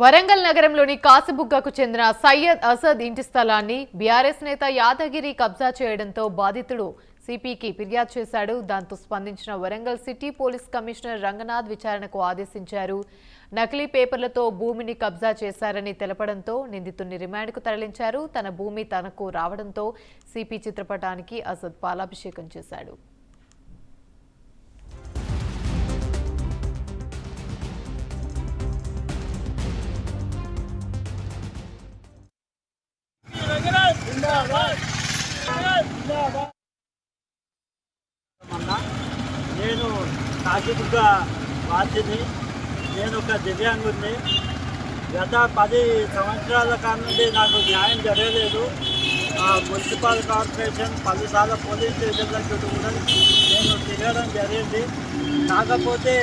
వరంగల్ నగరంలోని కాసిబుగ్గకు చెందిన సయ్యద్ అసద్ ఇంటి స్థలాన్ని బీఆర్ఎస్ నేత యాదగిరి కబ్జా చేయడంతో బాధితుడు సిపికి ఫిర్యాదు చేశాడు. దాంతో స్పందించిన Warangal city police commissioner Ranganath విచారణకు ఆదేశించారు. నకిలీ పేపర్లతో భూమిని కబ్జా చేశారని తెలపడంతో నిందితుడిని రిమాండ్కు తరలించారు. తన భూమి తనకు రావడంతో సిపి చిత్రపటానికి అసద్ పాలాభిషేకం చేశాడు. నేను కాశీబుగ్గ వాసిని. నేను ఒక దివ్యాంగుని. గత 10 సంవత్సరాల కానుండి నాకు న్యాయం జరగలేదు. మున్సిపల్ కార్పొరేషన్ 10 సార్లు పోలీస్ స్టేషన్ల చుట్టూ కూడా నేను తిరగడం జరిగింది. కాకపోతే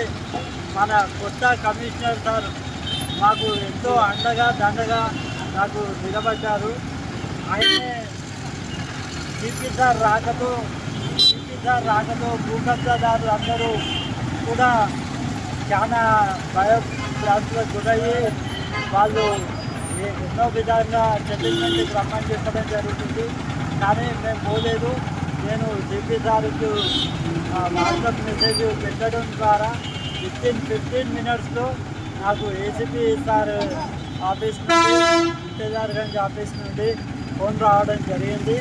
మన కొత్త కమిషనర్ సార్ మాకు ఎంతో అండగా దండగా నాకు నిలబడ్డారు. ఆయనే సిపి సార్ రాకతో భూ కబ్జాదారులు అందరూ కూడా చాలా భయభ్రాంతులకు గురయ్యి వాళ్ళు ఎన్నో విధంగా సెటిల్మెంట్కి రమ్మని చెప్పడం జరుగుతుంది. కానీ మేము పోలేదు. నేను సిపి సార్కు వాట్సాప్ మెసేజ్ పెట్టడం ద్వారా 15 మినిట్స్లో నాకు ఏసీపీ సార్ ఆఫీస్ నుండి ఇంతజార్గంజ్ ఆఫీస్ నుండి ఫోన్ రావడం జరిగింది.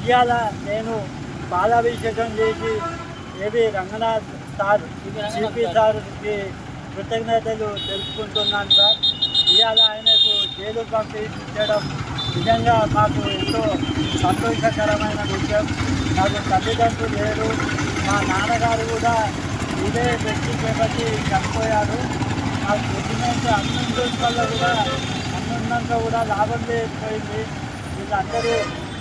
ఇవాళ నేను పాలాభిషేకం చేసి ఏవి రంగనాథ్ సార్ సిపి సార్కి కృతజ్ఞతలు తెలుపుకుంటున్నాను సార్. ఇవాళ ఆయనకు జైలు పంపించడం నిజంగా మాకు ఎంతో సంతోషకరమైన విషయం. నాకు తల్లిదండ్రులు లేరు. మా నాన్నగారు కూడా ఇదే వ్యక్తి చేపట్టి చనిపోయారు. ఆ డాక్యుమెంట్ అన్నున్నాక కూడా లాభం లేకపోయింది. వీళ్ళందరూ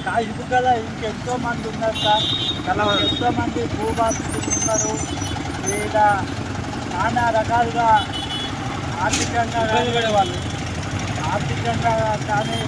కాశీబుగ్గలో ఇంకెంతో మంది ఉన్నారు సార్. ఎంతోమంది భూబాధితులు ఉన్నారు. వీళ్ళ నానా రకాలుగా ఆర్థికంగా కానీ